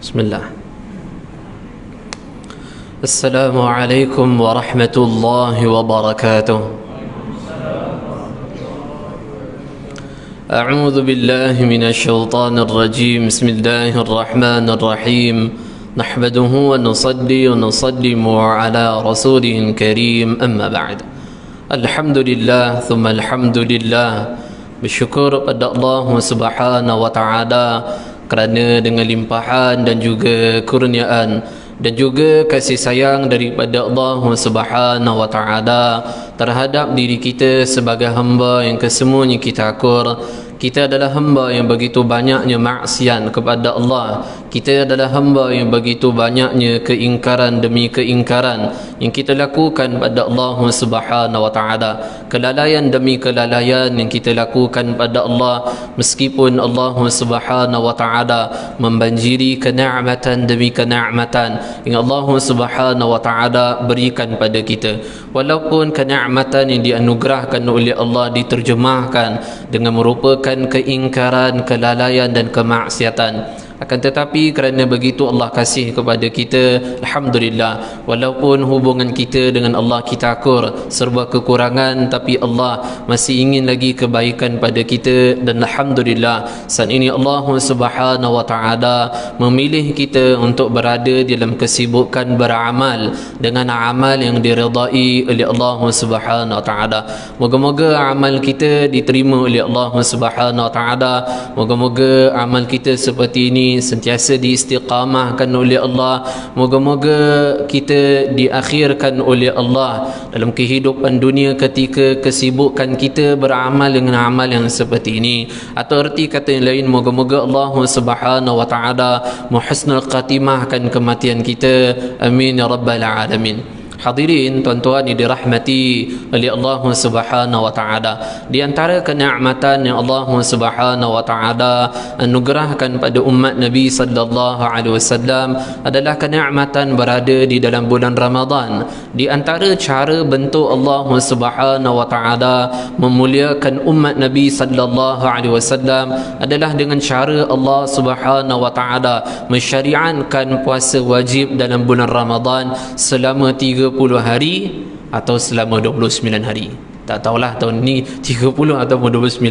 Bismillah. Assalamualaikum warahmatullahi wabarakatuh. A'udzu billahi minasy syaithanir rajim. Bismillahir rahmanir rahim. Nahmaduhu wa nusalli wa nusallimu ala rasulihil karim. Amma ba'd. Alhamdulillah thumma alhamdulillah. Bersyukur pada Allah Subhanahu wa taala kerana dengan limpahan dan juga kurniaan dan juga kasih sayang daripada Allah Subhanahu wa taala terhadap diri kita sebagai hamba yang kesemuanya kita akur. Kita adalah hamba yang begitu banyaknya maksiat kepada Allah. Kita adalah hamba yang begitu banyaknya keingkaran demi keingkaran yang kita lakukan pada Allah Subhanahu wa taala. Kelalaian demi kelalaian yang kita lakukan pada Allah, meskipun Allah Subhanahu wa taala membanjiri kenikmatan demi kenikmatan yang Allah Subhanahu wa taala berikan pada kita. Walaupun kenikmatan yang dianugerahkan oleh Allah diterjemahkan dengan merupakan keingkaran, kelalaian dan kemaksiatan, akan tetapi kerana begitu Allah kasih kepada kita, alhamdulillah, walaupun hubungan kita dengan Allah kita akur serba kekurangan, tapi Allah masih ingin lagi kebaikan pada kita. Dan alhamdulillah saat ini Allah Subhanahu wa taala memilih kita untuk berada dalam kesibukan beramal dengan amal yang diridai oleh Allah Subhanahu wa taala. Moga-moga amal kita diterima oleh Allah Subhanahu wa taala. Moga-moga amal kita seperti ini sentiasa diistiqamahkan oleh Allah. Moga-moga kita diakhirkan oleh Allah dalam kehidupan dunia ketika kesibukan kita beramal dengan amal yang seperti ini. Atau erti kata yang lain, moga-moga Allah Subhanahu wa taala muhsnul khatimahkan kematian kita. Amin ya rabbal alamin. Hadirin tuan-tuan yang dirahmati oleh Allah Subhanahu wa taala, di antara kenikmatan yang Allah Subhanahu wa taala anugerahkan pada umat Nabi sallallahu alaihi wasallam adalah kenikmatan berada di dalam bulan Ramadan. Di antara cara bentuk Allah Subhanahu wa taala memuliakan umat Nabi sallallahu alaihi wasallam adalah dengan cara Allah Subhanahu wa taala mensyariatkan puasa wajib dalam bulan Ramadan selama 30 hari atau selama 29 hari. Tak tahulah tahun ni 30 ataupun 29.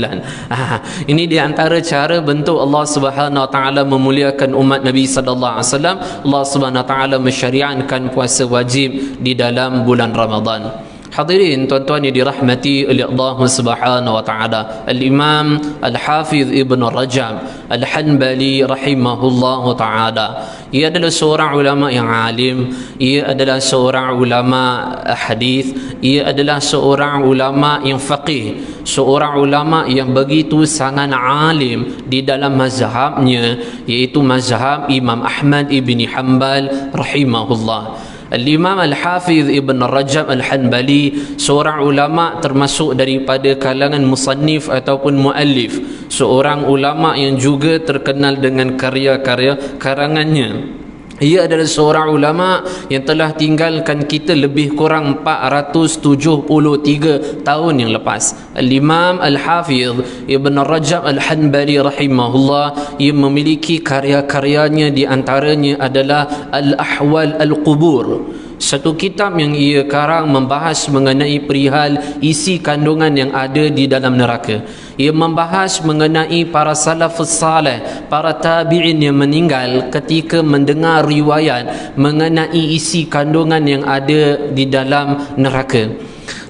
Ini di antara cara bentuk Allah Subhanahu wa taala memuliakan umat Nabi sallallahu alaihi wasallam. Allah Subhanahu wa taala mensyariatkan puasa wajib di dalam bulan Ramadan. Hadirin tuan-tuan yang dirahmati oleh Allah Subhanahu wa taala, Al-Imam Al-Hafiz Ibn Rajab Al-Hanbali rahimahullahu taala, ia adalah seorang ulama yang alim, ia adalah seorang ulama hadis, ia adalah seorang ulama yang faqih, seorang ulama yang begitu sangat alim di dalam mazhabnya, iaitu mazhab Imam Ahmad ibn Hanbal rahimahullah. Al-Imam Al-Hafiz Ibn Rajab Al-Hanbali seorang ulama termasuk daripada kalangan musannif ataupun muallif, seorang ulama yang juga terkenal dengan karya-karya karangannya. Ia adalah seorang ulama yang telah tinggalkan kita lebih kurang 473 tahun yang lepas. Al-Imam Al-Hafiz Ibn Rajab Al-Hanbali rahimahullah, ia memiliki karya-karyanya, di antaranya adalah Al-Ahwal Al-Qubur, satu kitab yang ia karang membahas mengenai perihal isi kandungan yang ada di dalam neraka. Ia membahas mengenai para salafus salih, para tabi'in yang meninggal ketika mendengar riwayat mengenai isi kandungan yang ada di dalam neraka.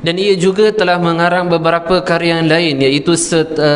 Dan ia juga telah mengarang beberapa karya yang lain, iaitu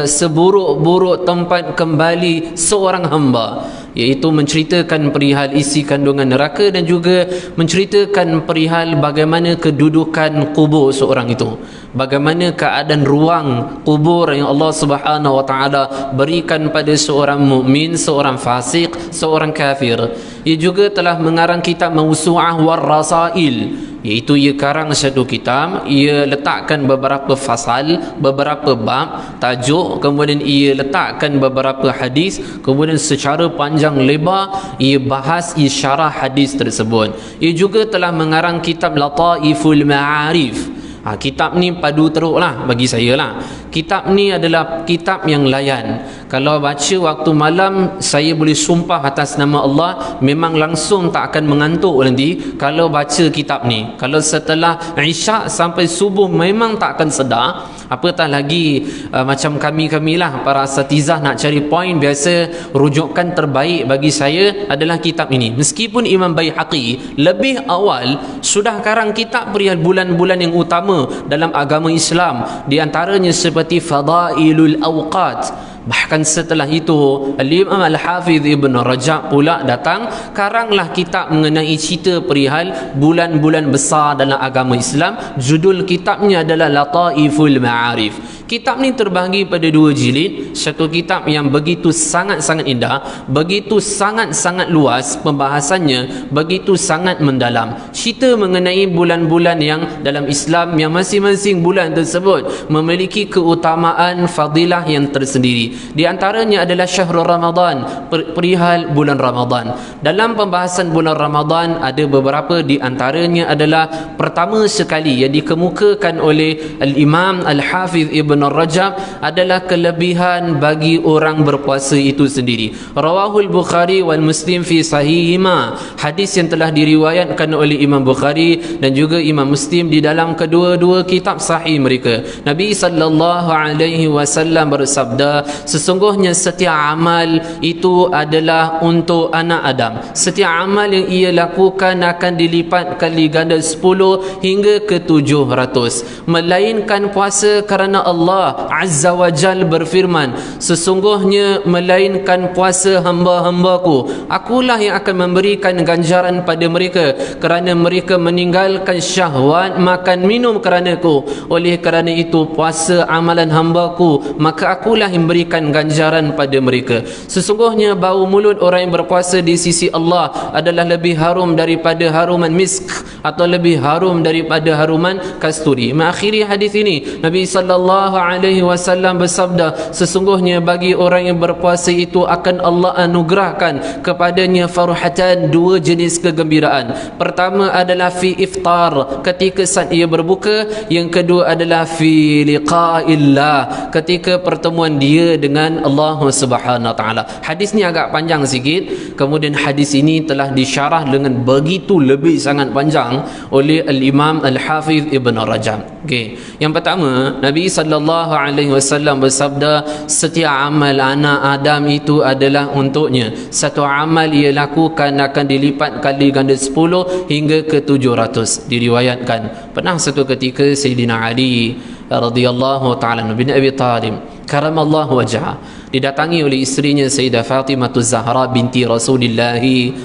seburuk-buruk tempat kembali seorang hamba, iaitu menceritakan perihal isi kandungan neraka dan juga menceritakan perihal bagaimana kedudukan kubur seorang itu, bagaimana keadaan ruang kubur yang Allah Subhanahu wa taala berikan pada seorang mukmin, seorang fasik, seorang kafir. Ia juga telah mengarang kitab Mawsu'ah war Rasail, iaitu ia karang satu kitab, ia letakkan beberapa fasal, beberapa bab, tajuk, kemudian ia letakkan beberapa hadis, kemudian secara panjang lebar ia bahas, ia syarah hadis tersebut. Ia juga telah mengarang kitab Lataiful Ma'arif, Kitab ni padu teruk lah bagi saya lah. Kitab ni adalah kitab yang layan. Kalau baca waktu malam, saya boleh sumpah atas nama Allah, memang langsung tak akan mengantuk nanti kalau baca kitab ni. Kalau setelah Isyak sampai subuh memang tak akan sedar. Apatah lagi macam kami lah, para asatizah nak cari poin, biasa rujukan terbaik bagi saya adalah kitab ini. Meskipun Imam Baihaqi lebih awal sudah karang kitab perihal bulan-bulan yang utama dalam agama Islam, di antaranya seperti Fadailul Awqat. Bahkan setelah itu Al-Imam Al-Hafidh Ibn Rajab pula datang karanglah kitab mengenai cerita perihal bulan-bulan besar dalam agama Islam. Judul kitabnya adalah Lataiful Ma'arif. Kitab ni terbahagi pada 2 jilid. Satu kitab yang begitu sangat-sangat indah, begitu sangat-sangat luas pembahasannya, begitu sangat mendalam. Cerita mengenai bulan-bulan yang dalam Islam, yang masing-masing bulan tersebut memiliki keutamaan fadilah yang tersendiri. Di antaranya adalah Syahrul Ramadan, perihal bulan Ramadan. Dalam pembahasan bulan Ramadan ada beberapa, di antaranya adalah pertama sekali yang dikemukakan oleh Al-Imam Al-Hafidh Ibn Rajab adalah kelebihan bagi orang berpuasa itu sendiri. Rawahul Bukhari wal Muslim fi sahihima. Hadis yang telah diriwayatkan oleh Imam Bukhari dan juga Imam Muslim di dalam kedua-dua kitab sahih mereka. Nabi sallallahu alaihi wasallam bersabda, sesungguhnya setiap amal itu adalah untuk anak Adam. Setiap amal yang ia lakukan akan dilipat kali ganda 10 hingga ke 700. Melainkan puasa kerana Allah Azza wa Jal berfirman, sesungguhnya melainkan puasa hamba-hambaku, akulah yang akan memberikan ganjaran pada mereka kerana mereka meninggalkan syahwat makan minum keranaku. Oleh kerana itu puasa amalan hambaku, maka akulah yang berikan ganjaran pada mereka. Sesungguhnya bau mulut orang yang berpuasa di sisi Allah adalah lebih harum daripada haruman misk, atau lebih harum daripada haruman kasturi. Mengakhiri hadis ini, Nabi sallallahu alaihi wasallam bersabda, sesungguhnya bagi orang yang berpuasa itu akan Allah anugerahkan kepadanya farhatan, 2 jenis kegembiraan. Pertama adalah fi iftar, ketika saat ia berbuka. Yang kedua adalah fi liqa'illah, ketika pertemuan dia dengan Allah Subhanahu wa taala. Hadis ni agak panjang sikit. Kemudian hadis ini telah disyarah dengan begitu lebih sangat panjang oleh Al-Imam Al-Hafidh Ibn Rajab. Okey. Yang pertama, Nabi sallallahu alaihi wasallam bersabda, setiap amal anak Adam itu adalah untuknya. Satu amal ia lakukan akan dilipat kali ganda 10 hingga ke 700. Diriwayatkan pernah satu ketika Sayyidina Ali radhiyallahu taala bin Abi Talib karamallahu wajhah didatangi oleh isterinya Sayyidah Fatimah Zahra binti Rasulullah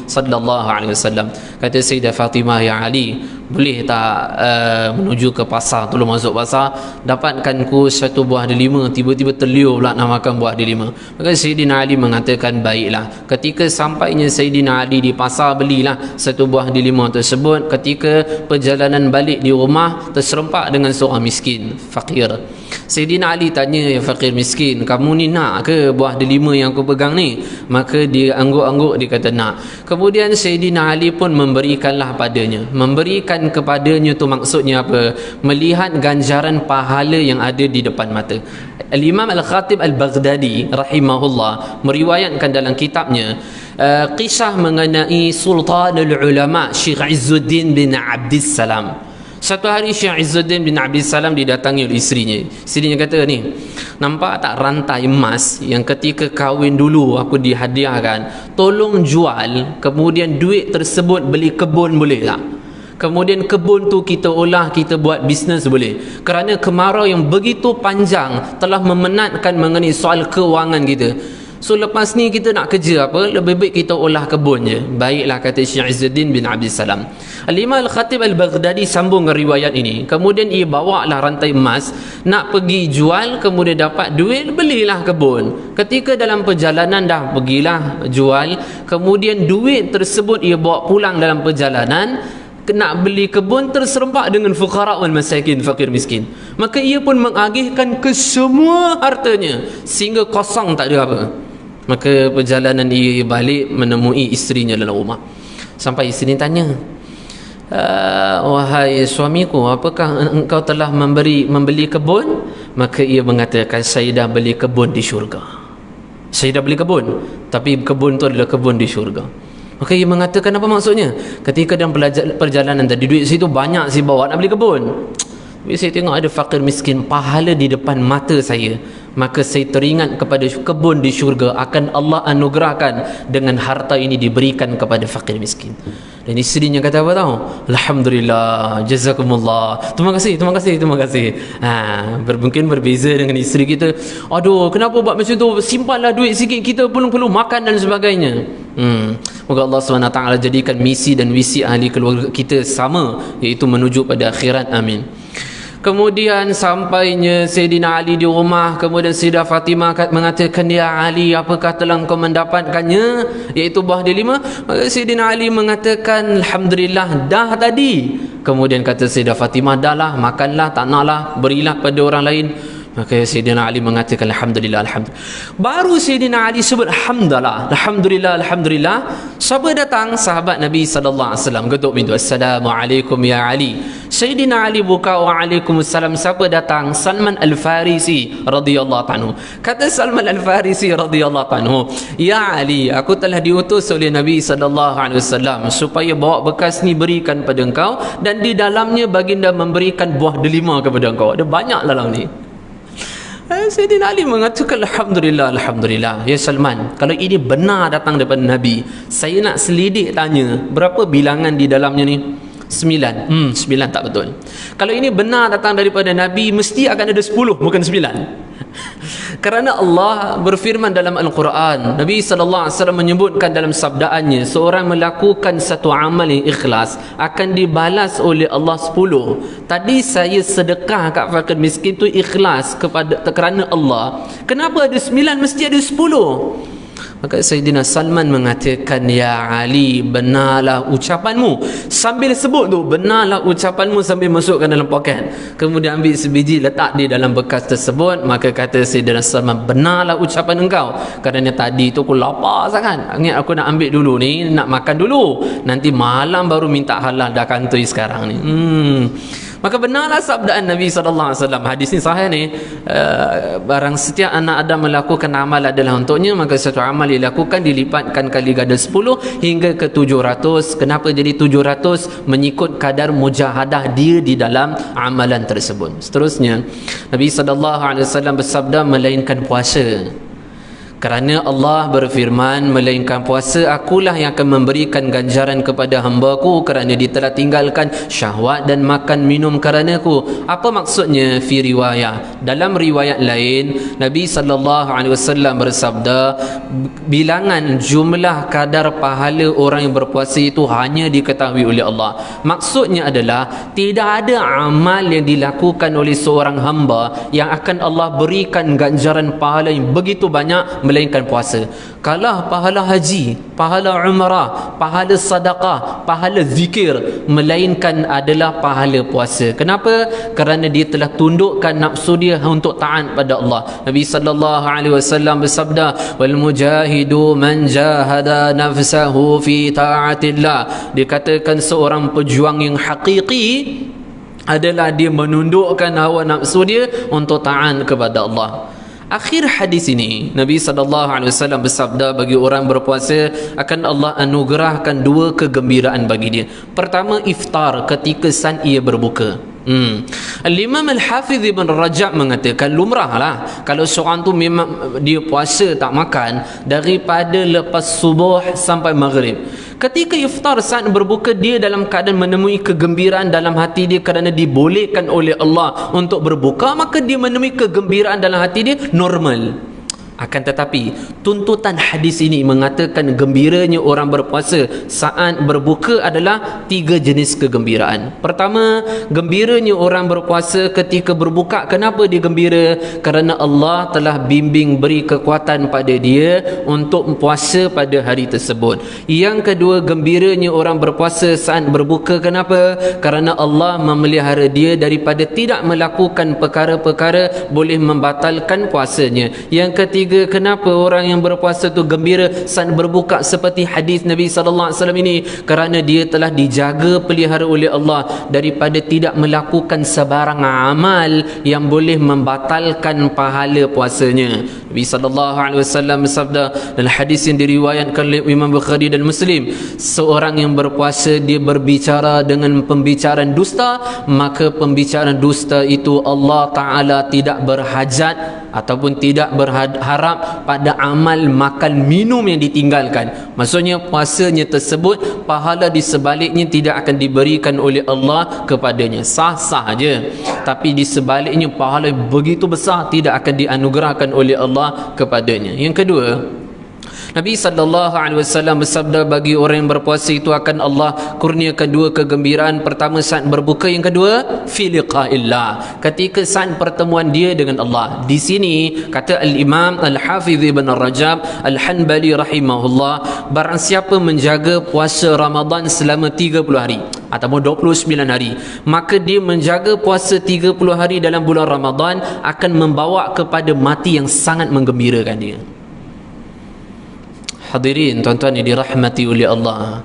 sallallahu alaihi wasallam. Kata Sayyidah Fatimah, ya Ali, boleh tak menuju ke pasar, tolong masuk pasar, dapatkan ku satu buah delima. Tiba-tiba terliur pula nak makan buah delima. Maka Sayyidina Ali mengatakan, baiklah. Ketika sampainya Sayyidina Ali di pasar, belilah satu buah delima tersebut. Ketika perjalanan balik di rumah, terserempak dengan seorang miskin, fakir. Sayyidina Ali tanya, ya fakir miskin, kamu ni nak ke buah delima yang aku pegang ni? Maka dia angguk-angguk, dia kata nak. Kemudian Sayyidina Ali pun memberikanlah padanya. Memberikan kepadanya tu maksudnya apa? Melihat ganjaran pahala yang ada di depan mata. Al-Imam Al-Khatib Al-Baghdadi rahimahullah meriwayatkan dalam kitabnya kisah mengenai Sultanul Ulama Syekh Izzuddin bin Abdissalam. Satu hari Syekh Izzuddin bin Abdissalam didatangi oleh isterinya. Isterinya kata, ni, nampak tak rantai emas yang ketika kahwin dulu aku dihadiahkan? Tolong jual, kemudian duit tersebut beli kebun, boleh tak? Kemudian kebun tu kita olah, kita buat bisnes, boleh? Kerana kemarau yang begitu panjang telah memenatkan mengenai soal kewangan kita. So lepas ni kita nak kerja apa? Lebih baik kita olah kebun je. Baiklah, kata Syekh Izzuddin bin Abdissalam. Al-Imam Al-Khatib Al-Baghdadi sambung riwayat ini. Kemudian ia bawa lah rantai emas, nak pergi jual, kemudian dapat duit, belilah kebun. Ketika dalam perjalanan dah pergilah jual, kemudian duit tersebut ia bawa pulang dalam perjalanan, nak beli kebun, terserempak dengan fuqara wal masakin, fakir miskin. Maka ia pun mengagihkan ke semua hartanya sehingga kosong, tak ada apa. Maka perjalanan ia balik menemui isterinya dalam rumah. Sampai isteri tanya, wahai suamiku, apakah engkau telah membeli kebun? Maka ia mengatakan, saya dah beli kebun di syurga. Saya dah beli kebun, tapi kebun tu adalah kebun di syurga. Maka ia mengatakan, apa maksudnya? Ketika dalam perjalanan tadi, duit situ banyak saya bawa nak beli kebun, tapi saya tengok ada fakir miskin pahala di depan mata saya, maka saya teringat kepada kebun di syurga akan Allah anugerahkan dengan harta ini diberikan kepada fakir miskin. Dan isterinya kata apa tahu? Alhamdulillah, jazakumullah, terima kasih. Mungkin berbeza dengan isteri kita. Aduh, kenapa buat macam tu? Simpanlah duit sikit, kita perlu makan dan sebagainya. Moga Allah SWT jadikan misi dan visi ahli keluarga kita sama, iaitu menuju pada akhirat. Amin. Kemudian sampainya Sayyidina Ali di rumah, kemudian Sayyidah Fatimah mengatakan, ya Ali, apakah telah kau mendapatkannya, iaitu buah delima? Maka Sayyidina Ali mengatakan, alhamdulillah, dah tadi. Kemudian kata Sayyidah Fatimah, dah lah, makanlah, tak naklah, berilah pada orang lain. Maka Sayyidina Ali mengatakan, alhamdulillah. Baru Sayyidina Ali sebut alhamdulillah. Siapa datang? Sahabat Nabi SAW ketuk pintu. Assalamualaikum ya Ali. Sayyidina Ali buka, waalaikumsalam. Siapa datang? Salman Al-Farisi radhiyallahu anhu. Kata Salman Al-Farisi radhiyallahu anhu, ya Ali, aku telah diutus oleh Nabi SAW supaya bawa bekas ni berikan pada engkau, dan di dalamnya baginda memberikan buah delima kepada engkau. Ada banyak dalam ni. Sayyidina Ali mengatakan, alhamdulillah. Ya Salman, kalau ini benar datang daripada Nabi, saya nak selidik tanya, berapa bilangan di dalamnya ni? 9. 9 tak betul. Kalau ini benar datang daripada Nabi, mesti akan ada 10, bukan 9. Kerana Allah berfirman dalam Al-Quran, Nabi SAW menyebutkan dalam sabdaannya, seorang melakukan satu amal yang ikhlas akan dibalas oleh Allah 10. Tadi saya sedekah kat fakir miskin tu ikhlas kerana Allah. Kenapa ada 9? Mesti ada 10. Maka Sayyidina Salman mengatakan, ya Ali, benarlah ucapanmu. Sambil sebut tu, benarlah ucapanmu, sambil masukkan dalam poket. Kemudian ambil sebiji, letak di dalam bekas tersebut. Maka kata Sayyidina Salman, benarlah ucapan engkau, kerana tadi tu aku lapar sangat, ingat aku nak ambil dulu ni, nak makan dulu, nanti malam baru minta halal, dah kantoi sekarang ni. Maka benarlah sabdaan Nabi SAW. Hadis ni sahih ni. Barang setiap anak Adam melakukan amal adalah untuknya, maka satu amal dilakukan dilipatkan kali ganda 10 hingga ke 700. Kenapa jadi 700? Mengikut kadar mujahadah dia di dalam amalan tersebut. Seterusnya, Nabi SAW bersabda, melainkan puasa. Kerana Allah berfirman, melainkan puasa akulah yang akan memberikan ganjaran kepada hamba-Ku kerana dia telah tinggalkan syahwat dan makan minum kerana-Ku. Apa maksudnya? Fi riwayat, dalam riwayat lain, Nabi SAW bersabda, bilangan jumlah kadar pahala orang yang berpuasa itu hanya diketahui oleh Allah. Maksudnya adalah tidak ada amal yang dilakukan oleh seorang hamba yang akan Allah berikan ganjaran pahala yang begitu banyak melainkan puasa. Kalah pahala haji, pahala umrah, pahala sedekah, pahala zikir, melainkan adalah pahala puasa. Kenapa? Kerana dia telah tundukkan nafsu dia untuk taat pada Allah. Nabi SAW bersabda, wal mujahidu man jahada nafsahu fi ta'atillah. Dikatakan seorang pejuang yang hakiki adalah dia menundukkan hawa nafsu dia untuk taat kepada Allah. Akhir hadis ini, Nabi SAW bersabda, bagi orang berpuasa akan Allah anugerahkan 2 kegembiraan bagi dia. Pertama, iftar, ketika san ia berbuka. Al-Imam Al-Hafiz Ibn Rajab mengatakan, lumrahlah kalau seorang tu memang dia puasa tak makan daripada lepas subuh sampai maghrib. Ketika iftar, saat berbuka, dia dalam keadaan menemui kegembiraan dalam hati dia kerana dibolehkan oleh Allah untuk berbuka, maka dia menemui kegembiraan dalam hati dia normal. Akan tetapi tuntutan hadis ini mengatakan gembiranya orang berpuasa saat berbuka adalah 3 jenis kegembiraan. Pertama, gembiranya orang berpuasa ketika berbuka. Kenapa dia gembira? Kerana Allah telah bimbing, beri kekuatan pada dia untuk puasa pada hari tersebut. Yang kedua, gembiranya orang berpuasa saat berbuka. Kenapa? Kerana Allah memelihara dia daripada tidak melakukan perkara-perkara boleh membatalkan puasanya. Yang ketiga, ketiga, kenapa orang yang berpuasa tu gembira saat berbuka seperti hadis Nabi sallallahu alaihi wasallam ini? Kerana dia telah dijaga pelihara oleh Allah daripada tidak melakukan sebarang amal yang boleh membatalkan pahala puasanya. Nabi sallallahu alaihi wasallam bersabda dalam hadis yang diriwayatkan oleh Imam Bukhari dan Muslim, seorang yang berpuasa dia berbicara dengan pembicaraan dusta, maka pembicaraan dusta itu Allah Ta'ala tidak berhajat ataupun tidak berharap pada amal makan minum yang ditinggalkan. Maksudnya puasanya tersebut pahala di sebaliknya tidak akan diberikan oleh Allah kepadanya, sah-sah je, tapi di sebaliknya pahala begitu besar tidak akan dianugerahkan oleh Allah kepadanya. Yang kedua, Nabi SAW bersabda, bagi orang yang berpuasa itu akan Allah kurniakan dua kegembiraan. Pertama saat berbuka, yang kedua fi liqa'illah, ketika saat pertemuan dia dengan Allah. Di sini kata Al-Imam Al-Hafidh Ibn Rajab Al-Hanbali rahimahullah, barang siapa menjaga puasa Ramadan selama 30 hari ataupun 29 hari, maka dia menjaga puasa 30 hari dalam bulan Ramadan akan membawa kepada mati yang sangat menggembirakan dia. Hadirin tuan-tuan yang dirahmati oleh Allah,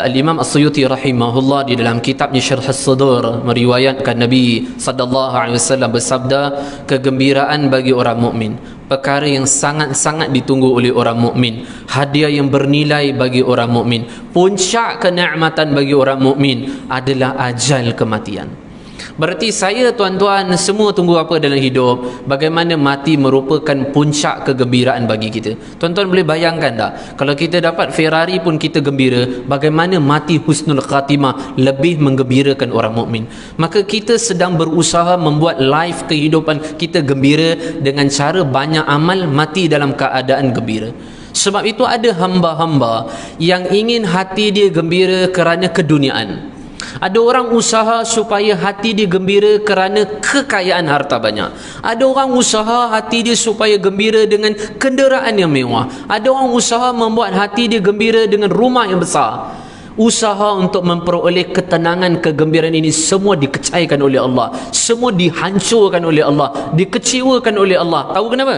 Al-Imam As-Suyuti rahimahullah di dalam kitabnya Syarh As-Sudur meriwayatkan Nabi sallallahu alaihi wasallam bersabda, kegembiraan bagi orang mukmin perkara yang sangat-sangat ditunggu oleh orang mukmin, hadiah yang bernilai bagi orang mukmin, puncak kenikmatan bagi orang mukmin adalah ajal kematian. Berarti saya, tuan-tuan, semua tunggu apa dalam hidup? Bagaimana mati merupakan puncak kegembiraan bagi kita. Tuan-tuan boleh bayangkan tak, kalau kita dapat Ferrari pun kita gembira, bagaimana mati husnul khatimah lebih menggembirakan orang mukmin. Maka kita sedang berusaha membuat life kehidupan kita gembira dengan cara banyak amal, mati dalam keadaan gembira. Sebab itu ada hamba-hamba yang ingin hati dia gembira kerana keduniaan. Ada orang usaha supaya hati dia gembira kerana kekayaan harta banyak. Ada orang usaha hati dia supaya gembira dengan kenderaan yang mewah. Ada orang usaha membuat hati dia gembira dengan rumah yang besar. Usaha untuk memperoleh ketenangan, kegembiraan ini semua dikecaikan oleh Allah, semua dihancurkan oleh Allah, dikecewakan oleh Allah. Tahu kenapa?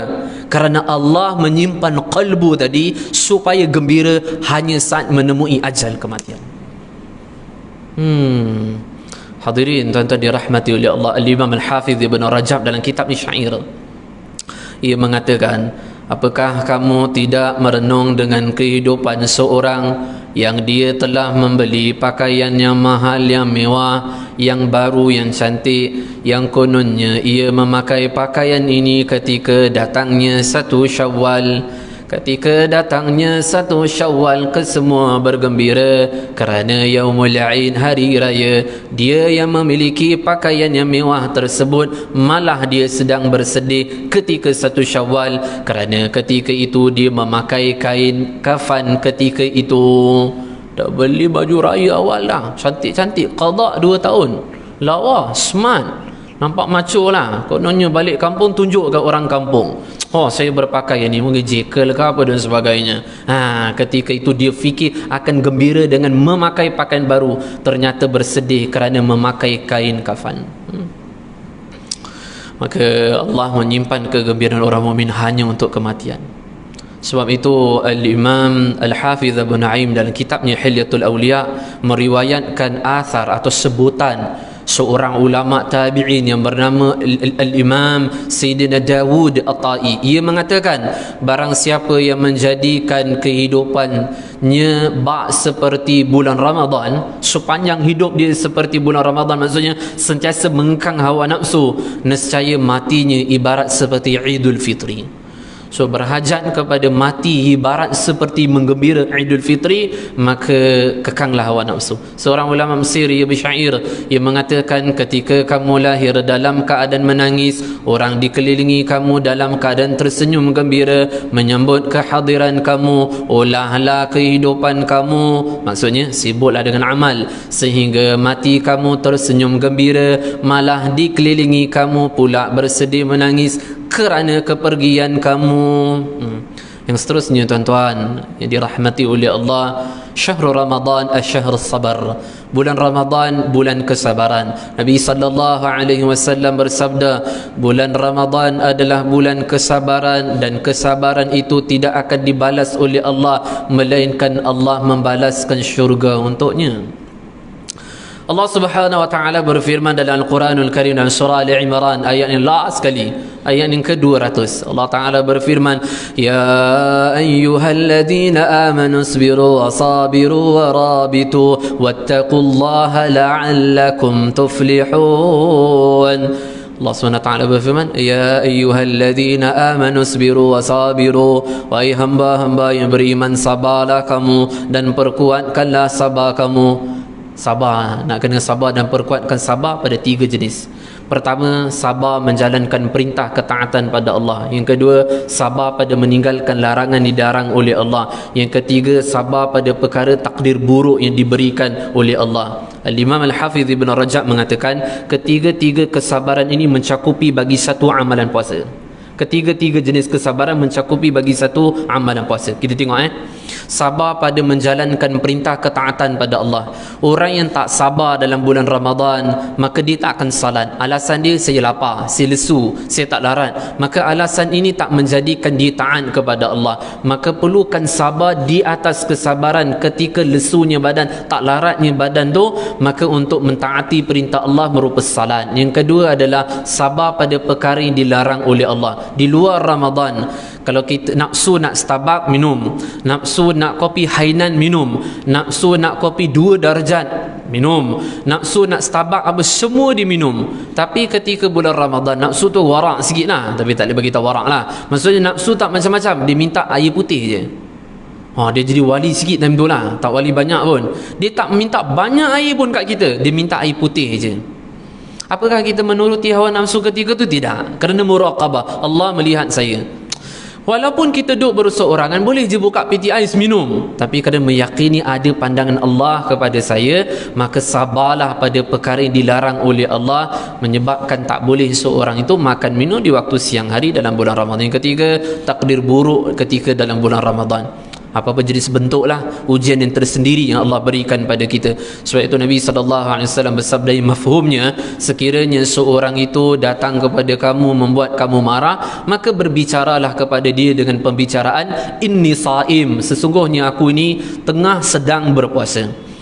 Kerana Allah menyimpan qalbu tadi supaya gembira hanya saat menemui ajal kematian. Hadirin tuan-tuan dirahmati oleh Allah, Al-Imam Al-Hafidh Ibn Rajab dalam kitab ni Syair, ia mengatakan, apakah kamu tidak merenung dengan kehidupan seorang yang dia telah membeli pakaian yang mahal, yang mewah, yang baru, yang cantik, yang kononnya ia memakai pakaian ini ketika datangnya satu Syawal. Ketika datangnya satu Syawal, kesemua bergembira kerana Yaumul Aid, hari raya. Dia yang memiliki pakaian yang mewah tersebut malah dia sedang bersedih ketika satu Syawal, kerana ketika itu dia memakai kain kafan. Ketika itu dah beli baju raya awal dah, cantik-cantik, qada 2 tahun, lawa, smart, nampak macho lah. Kononnya balik kampung tunjuk kat orang kampung, oh saya berpakaian ni, mungkin jekel ke apa dan sebagainya. Ketika itu dia fikir akan gembira dengan memakai pakaian baru, ternyata bersedih kerana memakai kain kafan. Maka Allah menyimpan kegembiraan orang mukmin hanya untuk kematian. Sebab itu Al-Imam Al-Hafidh Abu Naim dalam kitabnya Hilyatul Awliya meriwayatkan athar atau sebutan seorang ulama tabi'in yang bernama Al-Imam Sayyidina Dawud At-Tai. Ia mengatakan, barang siapa yang menjadikan kehidupannya seperti bulan Ramadan, sepanjang hidup dia seperti bulan Ramadan, maksudnya sentiasa mengekang hawa nafsu, nescaya matinya ibarat seperti Idul Fitri. So berhajat kepada mati ibarat seperti menggembira Idul Fitri, maka kekanglah hawa nafsu. Seorang ulama Mesir, ia bersyair, ia mengatakan, ketika kamu lahir dalam keadaan menangis, orang dikelilingi kamu dalam keadaan tersenyum gembira menyambut kehadiran kamu. Olahlah kehidupan kamu, maksudnya sibuklah dengan amal, sehingga mati kamu tersenyum gembira, malah dikelilingi kamu pula bersedih menangis kerana kepergian kamu. Yang seterusnya tuan-tuan yang dirahmati oleh Allah, Syahrul Ramadan asy-syahr sabar. Bulan Ramadan bulan kesabaran. Nabi sallallahu alaihi wasallam bersabda, bulan Ramadan adalah bulan kesabaran dan kesabaran itu tidak akan dibalas oleh Allah melainkan Allah membalaskan syurga untuknya. Allah Subhanahu wa taala berfirman dalam Al-Quranul Karim dalam surah Ali Imran ayat yang last sekali, ayat yang ke-200. Allah Taala berfirman, ya ayyuhalladzina amanu sabiru wa sabiru wa rabitu wattaqullaha la'allakum tuflihun. Allah SWT berfirman, ya ayyuhalladzina amanu sabiru wa sabiru, wahai hamba-hamba yang beriman, sabarlah kamu dan perkuatkanlah sabar kamu. Sabar, nak kena sabar dan perkuatkan sabar pada 3 jenis. Pertama, sabar menjalankan perintah ketaatan pada Allah. Yang kedua, sabar pada meninggalkan larangan dilarang oleh Allah. Yang ketiga, sabar pada perkara takdir buruk yang diberikan oleh Allah. Al-Imam Al-Hafiz Ibn Rajab mengatakan, ketiga-tiga kesabaran ini mencakupi bagi satu amalan puasa. Ketiga-tiga jenis kesabaran mencakupi bagi satu amalan puasa. Kita tengok sabar pada menjalankan perintah ketaatan pada Allah. Orang yang tak sabar dalam bulan Ramadan, maka dia tak akan salat. Alasan dia, saya lapar, saya lesu, saya tak larat. Maka alasan ini tak menjadikan dia taat kepada Allah. Maka perlukan sabar di atas kesabaran ketika lesunya badan, tak laratnya badan tu, maka untuk mentaati perintah Allah merupakan salat. Yang kedua adalah sabar pada perkara yang dilarang oleh Allah. Di luar Ramadan, kalau kita nafsu nak Starbucks, minum. Nafsu nak kopi Hainan, minum. Nafsu nak kopi 2 darjat, minum. Nafsu nak Starbucks, apa semua diminum. Tapi ketika bulan Ramadan, nafsu tu warak sikit lah. Tapi tak boleh bagi tahu warak lah. Maksudnya nafsu tak macam-macam. Dia minta air putih je. Dia jadi wali sikit time tu lah. Tak wali banyak pun. Dia tak minta banyak air pun kat kita. Dia minta air putih je. Apakah kita menuruti hawa nafsu ketika itu? Tidak. Kerana muraqabah, Allah melihat saya. Walaupun kita duduk berseorangan, boleh je buka peti ais minum, tapi kerana meyakini ada pandangan Allah kepada saya, maka sabarlah pada perkara yang dilarang oleh Allah, menyebabkan tak boleh seorang itu makan minum di waktu siang hari dalam bulan Ramadan. Yang ketiga, takdir buruk ketika dalam bulan Ramadan. Apa-apa jenis bentuklah ujian yang tersendiri yang Allah berikan pada kita. Sebab itu Nabi SAW bersabda yang mafhumnya, sekiranya seorang itu datang kepada kamu membuat kamu marah, maka berbicaralah kepada dia dengan pembicaraan inni saim, sesungguhnya aku ini tengah sedang berpuasa.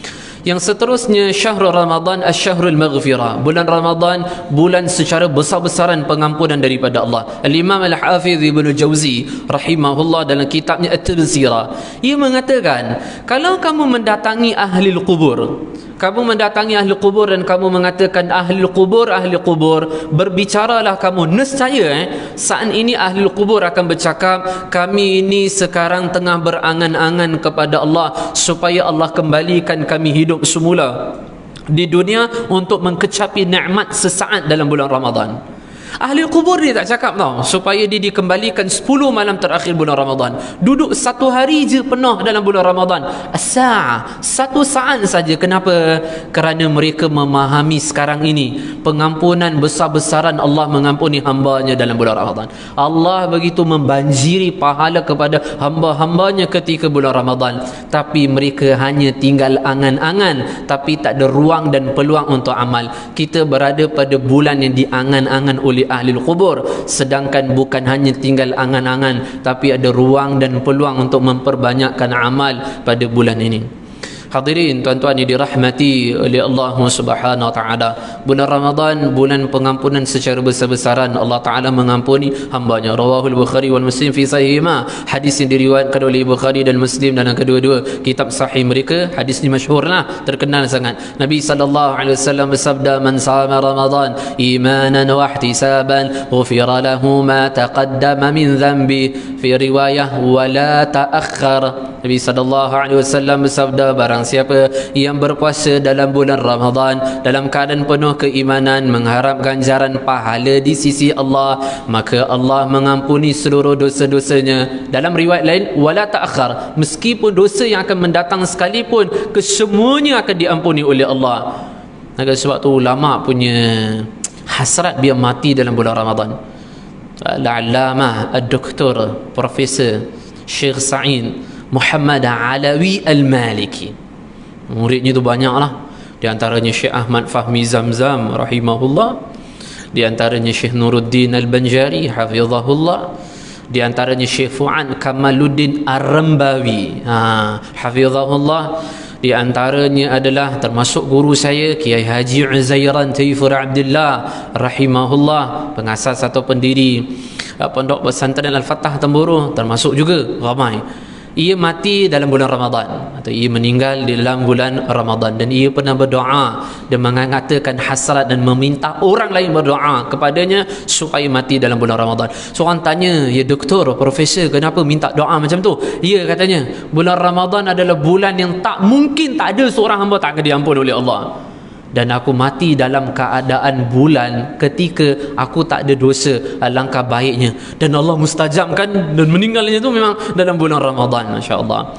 Yang seterusnya, syahrul Ramadan asy-syahrul maghfirah. Bulan Ramadan bulan secara besar-besaran pengampunan daripada Allah. Al-Imam Al-Hafiz Ibn Jauzi rahimahullah dalam kitabnya At-Tazkirah, ia mengatakan, kalau kamu mendatangi ahli kubur, kamu mendatangi ahli kubur dan kamu mengatakan ahli kubur, berbicaralah kamu, nescaya saat ini ahli kubur akan bercakap, kami ini sekarang tengah berangan-angan kepada Allah supaya Allah kembalikan kami hidup semula di dunia untuk mengkecapi nikmat sesaat dalam bulan Ramadan. Ahli kubur dia tak cakap tau supaya dia dikembalikan 10 malam terakhir bulan Ramadan. Duduk 1 hari je penuh dalam bulan Ramadan. As-sa'ah, 1 saat saja. Kenapa? Kerana mereka memahami sekarang ini pengampunan besar-besaran Allah mengampuni hambanya dalam bulan Ramadan. Allah begitu membanjiri pahala kepada hamba-hambanya ketika bulan Ramadan, tapi mereka hanya tinggal angan-angan, tapi tak ada ruang dan peluang untuk amal. Kita berada pada bulan yang diangan-angan oleh ahli kubur, sedangkan bukan hanya tinggal angan-angan, tapi ada ruang dan peluang untuk memperbanyakkan amal pada bulan ini. Hadirin tuan-tuan yang dirahmati oleh Allah Subhanahu wa taala, bulan Ramadan bulan pengampunan secara besar-besaran. Allah Taala mengampuni hamba-Nya. Rawahul Bukhari wal Muslim fi sahihima. Hadis yang diriwayatkan oleh Bukhari dan Muslim dalam kedua-dua kitab sahih mereka. Hadis ini masyhurlah, terkenal sangat. Nabi sallallahu alaihi wasallam bersabda, man shama Ramadan imanan wa ihtisaban ghufira lahu ma taqaddama min dhanbi. Fi riwayah wa la ta'akhkhar. Nabi sallallahu alaihi wasallam bersabda, barang siapa yang berpuasa dalam bulan Ramadan dalam keadaan penuh keimanan, mengharap ganjaran pahala di sisi Allah, maka Allah mengampuni seluruh dosa-dosanya. Dalam riwayat lain, wala ta'akhir, meskipun dosa yang akan mendatang sekalipun, kesemuanya akan diampuni oleh Allah. Maka sebab tu ulama punya hasrat biar mati dalam bulan Ramadan. Al-Allamah Ad-Doktor Profesor Syekh Sa'id Muhammad Alawi Al-Maliki. Muridnya tu banyaklah. Di antaranya Syekh Ahmad Fahmi Zamzam rahimahullah, di antaranya Syekh Nuruddin Al-Banjari hafizahullah, di antaranya Syekh Fu'an Kamaluddin Ar-Rambawi hafizahullah. Di antaranya adalah termasuk guru saya Kiai Haji Uzairan Taifur Abdullah rahimahullah, pengasas atau pendiri Pondok Pesantren Al-Fatah Temburu, termasuk juga ramai. Ia mati dalam bulan Ramadan, atau ia meninggal di dalam bulan Ramadan, dan ia pernah berdoa dan mengatakan hasrat dan meminta orang lain berdoa kepadanya supaya mati dalam bulan Ramadan. Seorang tanya, ya doktor, profesor, kenapa minta doa macam tu? Ya, katanya, bulan Ramadan adalah bulan yang tak mungkin tak ada seorang hamba tak akan diampun oleh Allah. Dan aku mati dalam keadaan bulan ketika aku tak ada dosa, alangkah baiknya. Dan Allah mustajabkan, dan meninggalnya itu memang dalam bulan Ramadan, masya-Allah.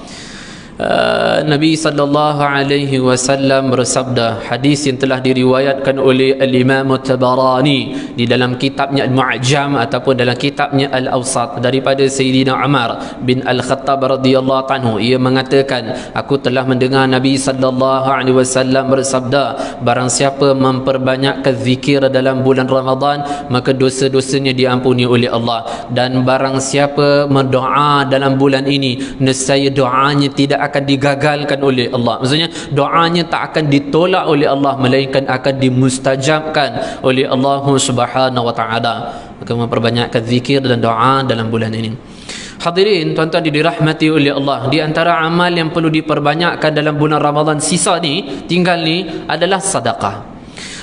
Nabi sallallahu alaihi wasallam bersabda, hadis yang telah diriwayatkan oleh Al-Imam Tabarani di dalam kitabnya Al-Mu'jam ataupun dalam kitabnya Al-Awsat, daripada Sayyidina Umar bin Al-Khattab radhiyallahu anhu. Ia mengatakan, aku telah mendengar Nabi sallallahu alaihi wasallam bersabda, barang siapa memperbanyakkan zikir dalam bulan Ramadan, maka dosa-dosanya diampuni oleh Allah. Dan barang siapa berdoa dalam bulan ini, nescaya doanya tidak akan digagalkan oleh Allah. Maksudnya doanya tak akan ditolak oleh Allah, melainkan akan dimustajabkan oleh Allah Subhanahu wa taala. Maka memperbanyakkan zikir dan doa dalam bulan ini. Hadirin tuan-tuan dirahmati oleh Allah, di antara amal yang perlu diperbanyakkan dalam bulan Ramadan sisa ni, tinggal ni, adalah sedekah.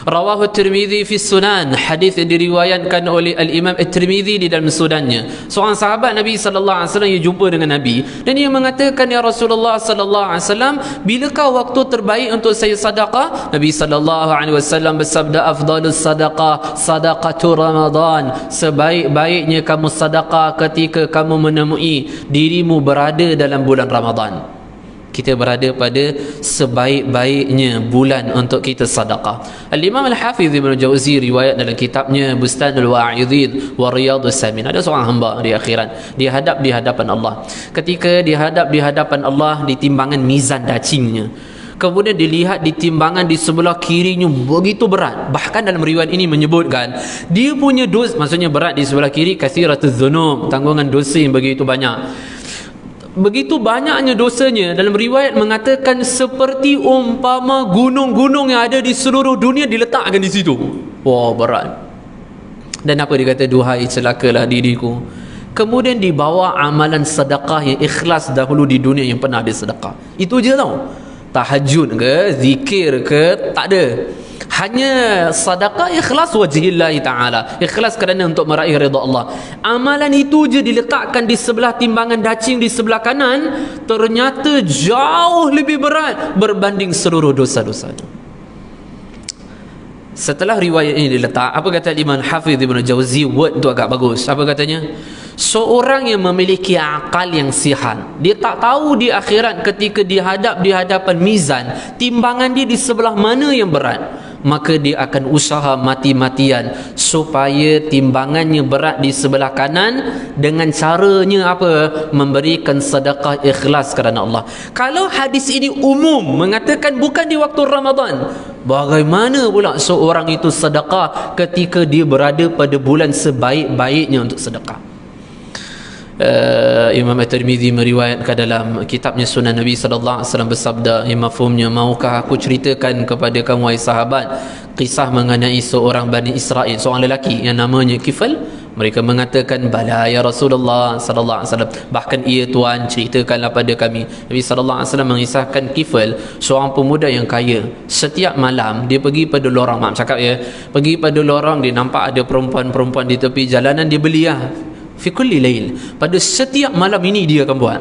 Rawahu Tirmizi fi Sunan, hadis yang diriwayatkan oleh Al-Imam At-Tirmizi di dalam sunannya. Seorang sahabat Nabi sallallahu alaihi wasallam yang jumpa dengan Nabi, dan dia mengatakan, ya Rasulullah sallallahu alaihi wasallam, bilakah waktu terbaik untuk saya sedekah? Nabi sallallahu alaihi wasallam bersabda, afdalus sadaqah sadaqatu Ramadan. Sebaik-baiknya kamu sedekah ketika kamu menemui dirimu berada dalam bulan Ramadan. Kita berada pada sebaik-baiknya bulan untuk kita sedekah. Al-Imam Al-Hafiz Ibn Jauzi riwayat dalam kitabnya Bustanul Wa'idhin wa Riyadhus Samin, ada seorang hamba di akhirat, dia hadap di hadapan Allah. Ketika dia hadap di hadapan Allah, di timbangan mizan dacingnya, kemudian dilihat di timbangan di sebelah kirinya begitu berat. Bahkan dalam riwayat ini menyebutkan dia punya dosa, maksudnya berat di sebelah kiri, katsiratuz dzunub, tanggungan dosa yang begitu banyak. Begitu banyaknya dosanya, dalam riwayat mengatakan seperti umpama gunung-gunung yang ada di seluruh dunia diletakkan di situ. Wah, berat. Dan apa dia kata? Duhai celakalah diriku. Kemudian dibawa amalan sedekah yang ikhlas dahulu di dunia yang pernah dia sedekah. Itu je tau. Tahajud ke, zikir ke, tak ada. Hanya sedekah ikhlas wajhillah ta'ala, ikhlas kerana untuk meraih redha Allah. Amalan itu je diletakkan di sebelah timbangan dacing di sebelah kanan, ternyata jauh lebih berat berbanding seluruh dosa-dosanya. Setelah riwayat ini diletak, apa kata Imam Hafiz Ibn Jauzi? Word tu agak bagus. Apa katanya? Seorang yang memiliki akal yang sihat, dia tak tahu di akhirat ketika dihadap di hadapan mizan, timbangan dia di sebelah mana yang berat, maka dia akan usaha mati-matian supaya timbangannya berat di sebelah kanan, dengan caranya apa? Memberikan sedekah ikhlas kerana Allah. Kalau hadis ini umum, mengatakan bukan di waktu Ramadan, bagaimana pula seorang itu sedekah ketika dia berada pada bulan sebaik-baiknya untuk sedekah? Imam At-Tirmizi meriwayatkan dalam kitabnya Sunan, Nabi sallallahu alaihi wasallam bersabda, yang mafhumnya, maukah aku ceritakan kepada kamu wahai sahabat kisah mengenai seorang Bani Israel, seorang lelaki yang namanya Kifl? Mereka mengatakan, bala ya Rasulullah sallallahu alaihi wasallam. Bahkan ia Tuan, ceritakanlah pada kami. Nabi sallallahu alaihi wasallam mengisahkan Kifl, seorang pemuda yang kaya. Setiap malam dia pergi pada lorong, maaf cakap ya, pergi pada lorong, dia nampak ada perempuan-perempuan di tepi jalanan, dia beliah fi kulli lail, pada setiap malam ini dia akan buat.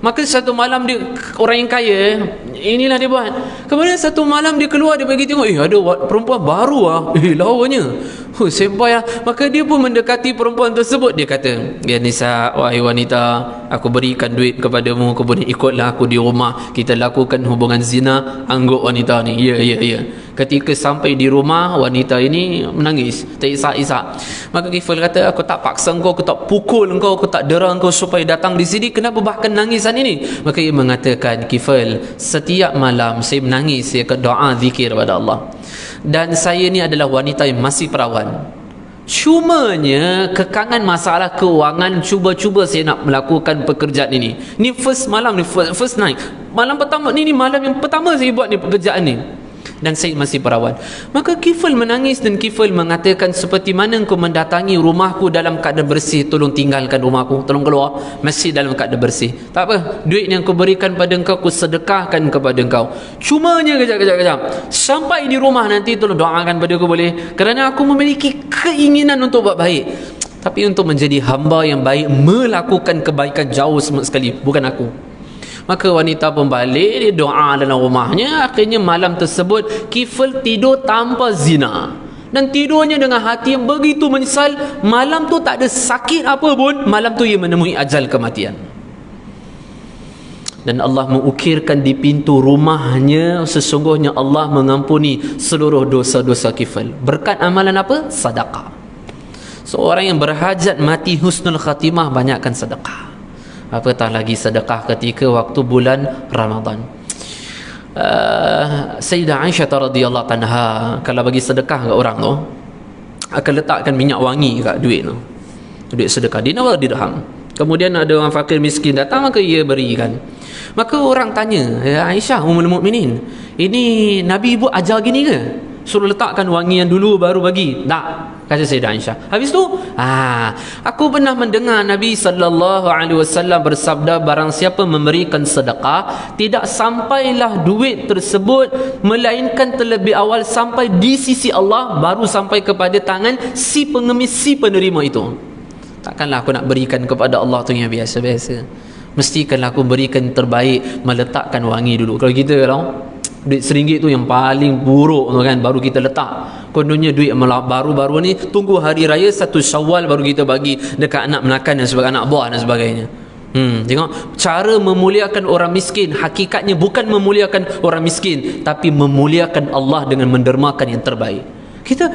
Maka satu malam dia, orang yang kaya, inilah dia buat. Kemudian satu malam dia keluar, dia pergi tengok, ada perempuan baru lawanya. Sempoi lah. Maka dia pun mendekati perempuan tersebut. Dia kata, ya Nisa, wahai wanita, aku berikan duit kepadamu, kemudian ikutlah aku di rumah, kita lakukan hubungan zina. Angguk wanita ni, ya. Ketika sampai di rumah, wanita ini menangis, terisak-isak. Maka Kifl kata, aku tak paksa engkau, aku tak pukul engkau, aku tak dera engkau supaya datang di sini, kenapa bahkan nangisan ini? Maka ia mengatakan, Kifl, setiap malam saya menangis, saya akan doa zikir pada Allah, dan saya ni adalah wanita yang masih perawan. Cumanya kekangan masalah kewangan, cuba-cuba saya nak melakukan pekerjaan ini. Ni first malam ni, first night, malam pertama ni malam yang pertama saya buat ni pekerjaan ni, dan saya masih perawan. Maka Kifl menangis dan Kifl mengatakan, seperti mana engkau mendatangi rumahku dalam keadaan bersih, tolong tinggalkan rumahku, tolong keluar, masih dalam keadaan bersih. Tak apa, duit yang aku berikan pada engkau, aku sedekahkan kepada engkau. Cumanya kejap, sampai di rumah nanti tolong doakan pada aku, boleh? Kerana aku memiliki keinginan untuk buat baik, tapi untuk menjadi hamba yang baik, melakukan kebaikan jauh sekali, bukan aku. Maka wanita pun balik, dia doa dalam rumahnya. Akhirnya malam tersebut Kifl tidur tanpa zina, dan tidurnya dengan hati yang begitu menyesal. Malam tu tak ada sakit apa pun, malam tu ia menemui ajal kematian. Dan Allah mengukirkan di pintu rumahnya, sesungguhnya Allah mengampuni seluruh dosa-dosa Kifl. Berkat amalan apa? Sedekah. Seorang yang berhajat mati husnul khatimah, banyakkan sedekah. Apatah lagi sedekah ketika waktu bulan Ramadan. Sayyidah Aisyah radhiyallahu anha kalau bagi sedekah kat orang tu, akan letakkan minyak wangi kat duit tu, duit sedekah, dinar atau dirham. Kemudian ada orang fakir miskin datang, maka ia berikan. Maka orang tanya, ya Aisyah ummul mukminin, ini Nabi ibu ajar gini ke? Suruh letakkan wangi yang dulu baru bagi? Tak, kata Sayyidah Aisyah. Habis tu, aku pernah mendengar Nabi SAW bersabda, barang siapa memberikan sedekah, tidak sampailah duit tersebut, melainkan terlebih awal sampai di sisi Allah, baru sampai kepada tangan si pengemis, si penerima itu. Takkanlah aku nak berikan kepada Allah tu yang biasa-biasa. Mestikanlah aku berikan terbaik, meletakkan wangi dulu. Kalau kita duit RM1 tu yang paling buruk tu kan, baru kita letak. Kononnya duit baru-baru ni tunggu hari raya 1 Syawal baru kita bagi dekat anak menakan dan sebagainya, anak buah dan sebagainya. Tengok cara memuliakan orang miskin, hakikatnya bukan memuliakan orang miskin, tapi memuliakan Allah dengan mendermakan yang terbaik. Kita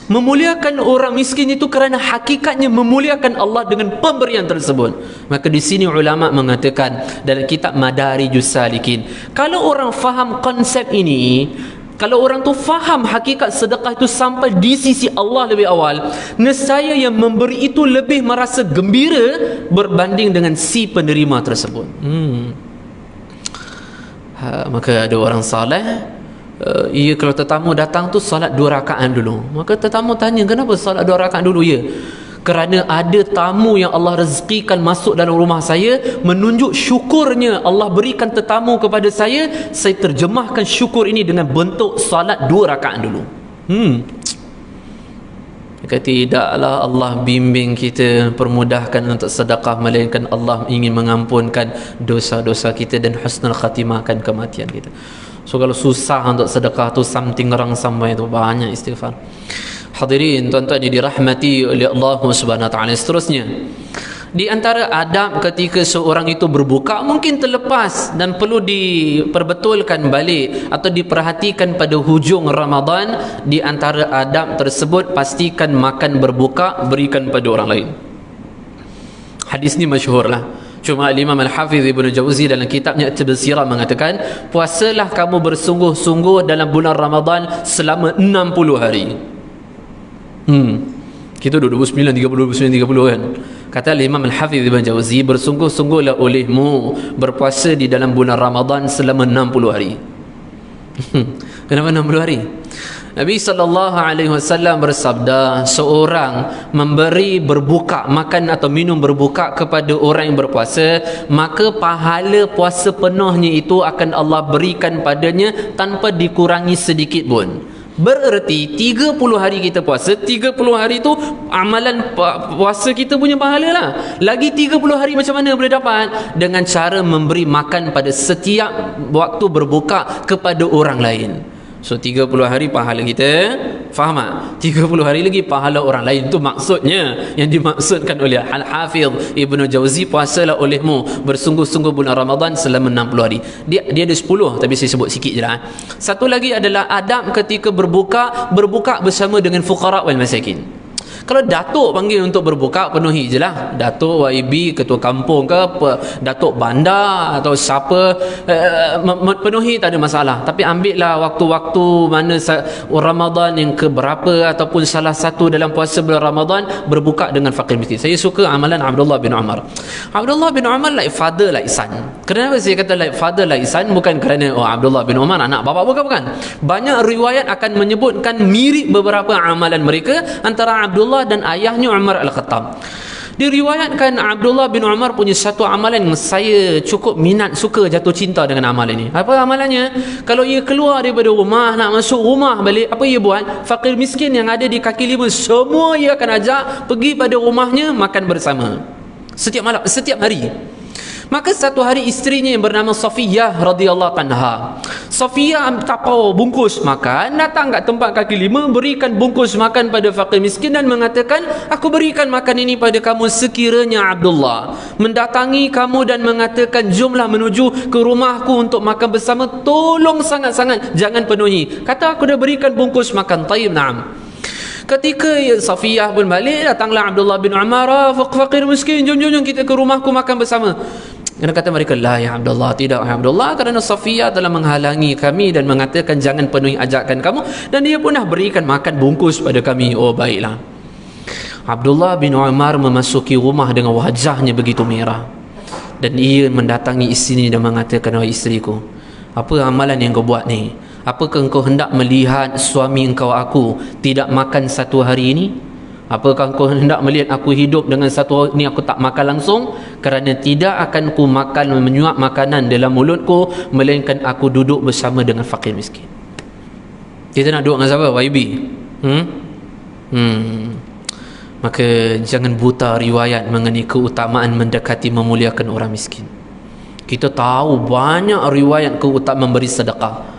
memuliakan orang miskin itu kerana hakikatnya memuliakan Allah dengan pemberian tersebut. Maka di sini ulama mengatakan dalam kitab Madarijus Salikin, kalau orang faham konsep ini, kalau orang tu faham hakikat sedekah itu sampai di sisi Allah lebih awal, nescaya yang memberi itu lebih merasa gembira berbanding dengan si penerima tersebut. Maka ada orang saleh, ia kalau tetamu datang tu salat 2 rakaat dulu. Maka tetamu tanya, kenapa salat 2 rakaat dulu? Ya, kerana ada tamu yang Allah rezekikan masuk dalam rumah saya, menunjuk syukurnya Allah berikan tetamu kepada saya terjemahkan syukur ini dengan bentuk salat 2 rakaat dulu. Maka tidaklah Allah bimbing kita, permudahkan untuk sedekah, melainkan Allah ingin mengampunkan dosa-dosa kita dan husnul khatimahkan kematian kita. So kalau susah untuk sedekah tu, something wrong somewhere tu, banyak istighfar. Hadirin tuan-tuan yang dirahmati oleh Allah Subhanahu wa taala, seterusnya di antara adab ketika seorang itu berbuka mungkin terlepas dan perlu diperbetulkan balik atau diperhatikan pada hujung Ramadan. Di antara adab tersebut, pastikan makan berbuka berikan pada orang lain. Hadis ni masyhur lah. Cuma Imam Al-Hafiz Ibn Jauzi dalam kitabnya At-Tabsirah mengatakan, puasalah kamu bersungguh-sungguh dalam bulan Ramadan selama 60 hari. Kita 29, 30 kan. Kata Imam Al-Hafiz Ibn Jauzi, bersungguh-sungguhlah olehmu berpuasa di dalam bulan Ramadan selama 60 hari. Kenapa 60 hari? Nabi SAW bersabda, seorang memberi berbuka, makan atau minum berbuka kepada orang yang berpuasa, maka pahala puasa penuhnya itu akan Allah berikan padanya tanpa dikurangi sedikit pun. Bererti 30 hari kita puasa, 30 hari itu amalan puasa kita punya pahala lah. Lagi 30 hari macam mana boleh dapat? Dengan cara memberi makan pada setiap waktu berbuka kepada orang lain. So 30 hari pahala kita, faham tak? 30 hari lagi pahala orang lain. Itu maksudnya, yang dimaksudkan oleh Al-Hafidh Ibnu Jauzi, puasalah olehmu bersungguh-sungguh bulan Ramadan selama 60 hari. Dia ada 10, tapi saya sebut sikit je lah. Satu lagi adalah adab ketika berbuka bersama dengan fuqara wal masakin. Kalau Datuk panggil untuk berbuka, penuhi je lah. Datuk YB, ketua kampung ke, Datuk bandar atau siapa, penuhi, tak ada masalah. Tapi ambil lah waktu-waktu mana Ramadan yang keberapa ataupun salah satu dalam puasa bulan Ramadan, berbuka dengan fakir miskin. Saya suka amalan Abdullah bin Umar. Abdullah bin Umar like father like son. Kenapa saya kata like father like son? Bukan kerana Abdullah bin Umar anak bapa, bukan. Banyak riwayat akan menyebutkan mirip beberapa amalan mereka, antara Abdullah dan ayahnya Umar Al-Khattab. Diriwayatkan Abdullah bin Umar punya satu amalan yang saya cukup minat, suka, jatuh cinta dengan amalan ini. Apa amalannya? Kalau ia keluar daripada rumah, nak masuk rumah balik, apa ia buat? Fakir miskin yang ada di kaki lima, semua ia akan ajak pergi pada rumahnya makan bersama. Setiap malam, setiap hari. Maka satu hari isterinya yang bernama Safiyah radhiyallahu anha, Safiyah tapau bungkus makan, datang kat tempat kaki lima, berikan bungkus makan pada fakir miskin dan mengatakan, aku berikan makan ini pada kamu sekiranya Abdullah mendatangi kamu dan mengatakan, jomlah menuju ke rumahku untuk makan bersama, tolong sangat-sangat jangan penuhi. Kata, aku dah berikan bungkus makan. Tayyib, na'am. Ketika Safiyah pun balik, datanglah Abdullah bin Umar, fakir miskin, jom kita ke rumahku makan bersama. Kena kata mereka, la ya Abdullah, tidak ya Abdullah, kerana Safiyah telah menghalangi kami dan mengatakan jangan penuhi ajakan kamu, dan dia pun dah berikan makan bungkus pada kami. Oh, baiklah. Abdullah bin Umar memasuki rumah dengan wajahnya begitu merah, dan ia mendatangi isteri dan mengatakan, wahai isteriku, apa amalan yang kau buat ni? Apakah engkau hendak melihat suami engkau aku tidak makan satu hari ini? Apakah engkau hendak melihat aku hidup dengan satu hari ini aku tak makan langsung? Kerana tidak akan ku makan, menyuap makanan dalam mulutku, melainkan aku duduk bersama dengan fakir miskin. Kita nak duduk dengan siapa? YB? Maka jangan buta riwayat mengenai keutamaan mendekati memuliakan orang miskin. Kita tahu banyak riwayat keutamaan memberi sedekah.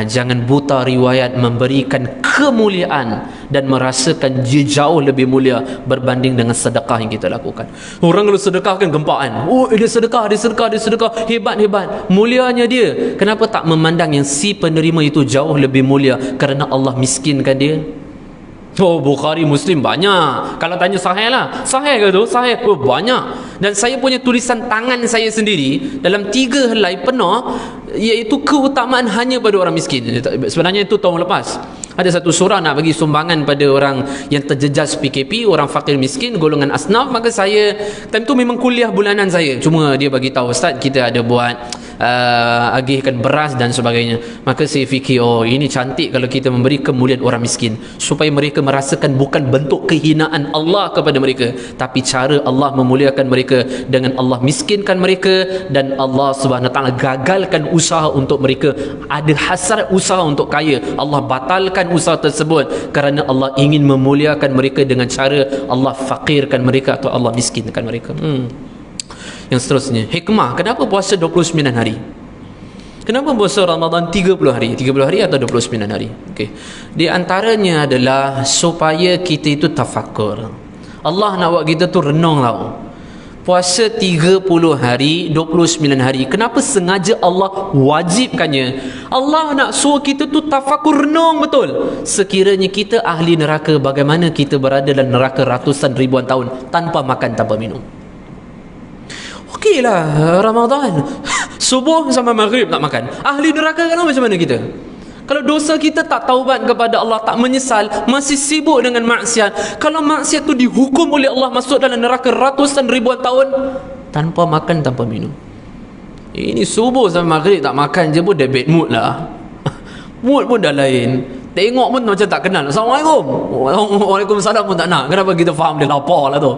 Jangan buta riwayat memberikan kemuliaan dan merasakan dia jauh lebih mulia berbanding dengan sedekah yang kita lakukan. Orang kalau sedekah kan gempaan. Oh, dia sedekah, hebat, mulianya dia. Kenapa tak memandang yang si penerima itu jauh lebih mulia kerana Allah miskinkan dia? Oh, Bukhari, Muslim banyak. Kalau tanya sahih lah, sahih ke tu? Sahih. Oh, banyak. Dan saya punya tulisan tangan saya sendiri dalam 3 helai penuh, iaitu keutamaan hanya pada orang miskin. Sebenarnya itu tahun lepas ada satu surah nak bagi sumbangan pada orang yang terjejas PKP, orang fakir miskin, golongan asnaf. Maka saya, time tu memang kuliah bulanan saya, cuma dia bagi tahu, Ustaz, kita ada buat agihkan beras dan sebagainya. Maka saya fikir, oh, ini cantik kalau kita memberi kemuliaan orang miskin, supaya mereka merasakan bukan bentuk kehinaan Allah kepada mereka, tapi cara Allah memuliakan mereka dengan Allah miskinkan mereka, dan Allah Subhanahu Wa Taala gagalkan usaha untuk mereka ada hasrat usaha untuk kaya. Allah batalkan usaha tersebut kerana Allah ingin memuliakan mereka dengan cara Allah fakirkan mereka atau Allah miskinkan mereka. Yang seterusnya, hikmah kenapa puasa 29 hari? Kenapa puasa Ramadan 30 hari? 30 hari atau 29 hari? Okey. Di antaranya adalah supaya kita itu tafakur. Allah nak buat kita tu renung tau. Puasa 30 hari, 29 hari. Kenapa sengaja Allah wajibkannya? Allah nak suruh kita tu tafakur, renung betul. Sekiranya kita ahli neraka, bagaimana kita berada dalam neraka ratusan ribuan tahun tanpa makan, tanpa minum? Okeylah, Ramadan subuh sampai maghrib tak makan. Ahli neraka kan macam mana kita? Kalau dosa kita tak taubat kepada Allah, tak menyesal, masih sibuk dengan maksiat. Kalau maksiat tu dihukum oleh Allah masuk dalam neraka ratusan ribuan tahun tanpa makan, tanpa minum. Ini subuh sampai maghrib tak makan je pun dah bad mood lah. Mood pun dah lain. Tengok pun macam tak kenal. Assalamualaikum. Waalaikumsalam pun tak nak. Kenapa kita faham dia lapar lah tu?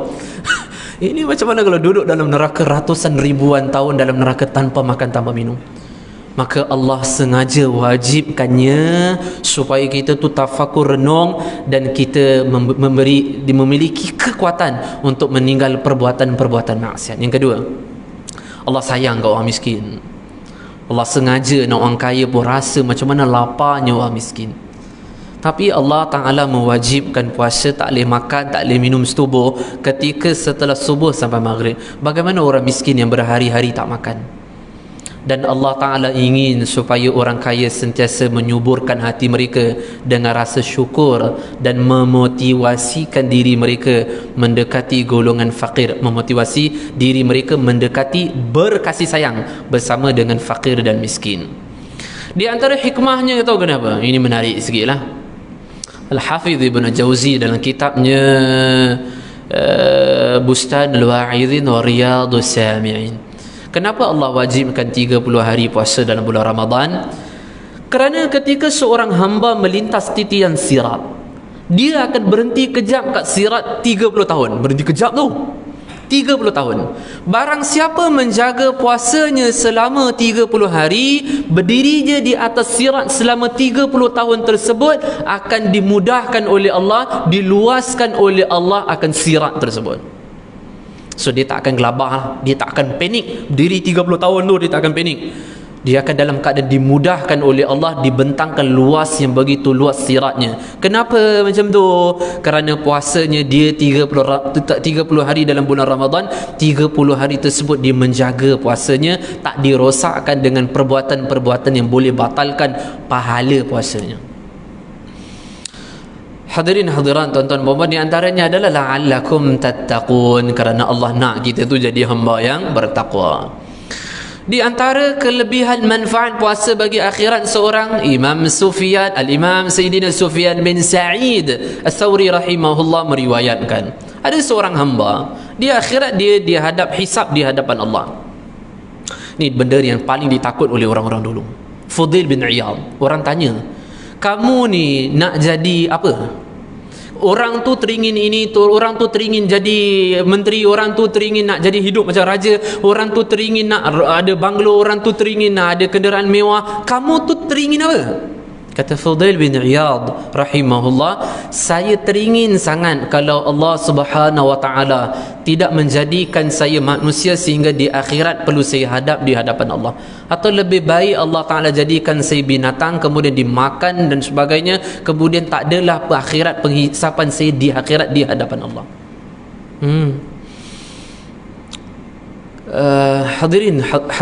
Ini macam mana kalau duduk dalam neraka ratusan ribuan tahun, dalam neraka tanpa makan, tanpa minum? Maka Allah sengaja wajibkannya supaya kita tu tafakur, renung, dan kita memiliki kekuatan untuk meninggal perbuatan-perbuatan maksiat. Yang kedua, Allah sayang kat orang miskin. Allah sengaja nak orang kaya pun rasa macam mana laparnya orang miskin. Tapi Allah Ta'ala mewajibkan puasa, tak boleh makan, tak boleh minum setubuh ketika setelah subuh sampai maghrib. Bagaimana orang miskin yang berhari-hari tak makan? Dan Allah Ta'ala ingin supaya orang kaya sentiasa menyuburkan hati mereka dengan rasa syukur dan memotivasikan diri mereka mendekati golongan fakir, memotivasi diri mereka mendekati berkasih sayang bersama dengan fakir dan miskin. Di antara hikmahnya, tahu kenapa? Ini menarik sikit lah. Al-Hafidh Ibn Jauzi dalam kitabnya Bustanul Wa'idhin wa Riyadus Sami'in, kenapa Allah wajibkan 30 hari puasa dalam bulan Ramadan? Kerana ketika seorang hamba melintas titian sirat, dia akan berhenti kejap kat sirat 30 tahun. Berhenti kejap tu 30 tahun. Barang siapa menjaga puasanya selama 30 hari, berdiri je di atas sirat selama 30 tahun tersebut, akan dimudahkan oleh Allah, diluaskan oleh Allah akan sirat tersebut. So dia tak akan gelabah, dia tak akan panik. Berdiri 30 tahun tu dia tak akan panik. Dia akan dalam keadaan dimudahkan oleh Allah, dibentangkan luas yang begitu luas siratnya. Kenapa macam tu? Kerana puasanya dia 30 hari dalam bulan Ramadan. 30 hari tersebut dia menjaga puasanya, tak dirosakkan dengan perbuatan-perbuatan yang boleh batalkan pahala puasanya. Hadirin hadiran, tuan-tuan puan-puan, di antaranya adalah la'allakum tattaqun, kerana Allah nak kita tu jadi hamba yang bertakwa. Di antara kelebihan manfaat puasa bagi akhirat seorang, Imam Sufyan, Al-Imam Sayyidina Sufyan bin Sa'id Al-Thawri rahimahullah meriwayatkan, ada seorang hamba di akhirat dia dihadap hisab di hadapan Allah. Ni benda yang paling ditakut oleh orang-orang dulu. Fudail bin Iyad, orang tanya, kamu ni nak jadi apa? Orang tu teringin ini, orang tu teringin jadi menteri, orang tu teringin nak jadi hidup macam raja, orang tu teringin nak ada banglo, orang tu teringin nak ada kenderaan mewah. Kamu tu teringin apa? Kata Fudail bin Iyad rahimahullah, saya teringin sangat kalau Allah Subhanahu wa taala tidak menjadikan saya manusia sehingga di akhirat perlu saya hadap di hadapan Allah, atau lebih baik Allah Taala jadikan saya binatang kemudian dimakan dan sebagainya, kemudian tak adalah akhirat penghisapan saya di akhirat di hadapan Allah.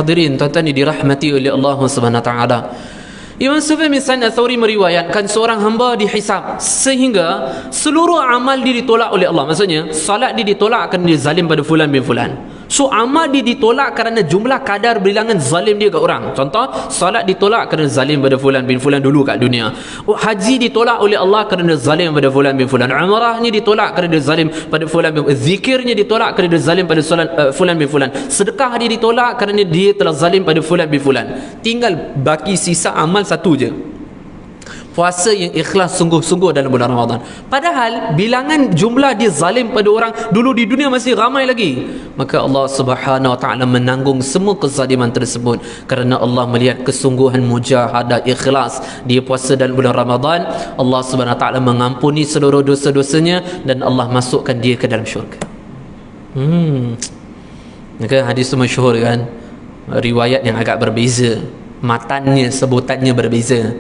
Hadirin tuan-tuan dirahmati oleh Allah Subhanahu wa taala. Imam Sufyan bin Sa'id Al-Thawri meriwayatkan seorang hamba dihisab sehingga seluruh amal dia ditolak oleh Allah. Maksudnya salat dia ditolak kerana dia zalim pada fulan bin fulan. So amal dia ditolak kerana jumlah kadar bilangan zalim dia kat orang. Contoh, salat ditolak kerana zalim pada fulan bin fulan dulu kat dunia. Haji ditolak oleh Allah kerana zalim pada fulan bin fulan. Umrahnya ditolak kerana dia zalim pada fulan bin fulan. Zikirnya ditolak kerana dia zalim pada fulan bin fulan. Sedekah dia ditolak kerana dia telah zalim pada fulan bin fulan. Tinggal baki sisa amal satu je, puasa yang ikhlas sungguh-sungguh dalam bulan Ramadan. Padahal bilangan jumlah dia zalim pada orang dulu di dunia masih ramai lagi. Maka Allah Subhanahu wa taala menanggung semua kezaliman tersebut kerana Allah melihat kesungguhan mujahadah ikhlas dia puasa dalam bulan Ramadan. Allah Subhanahu wa taala mengampuni seluruh dosa-dosanya dan Allah masukkan dia ke dalam syurga. Maka hadis itu masyhur kan, riwayat yang agak berbeza, matannya, sebutannya berbeza.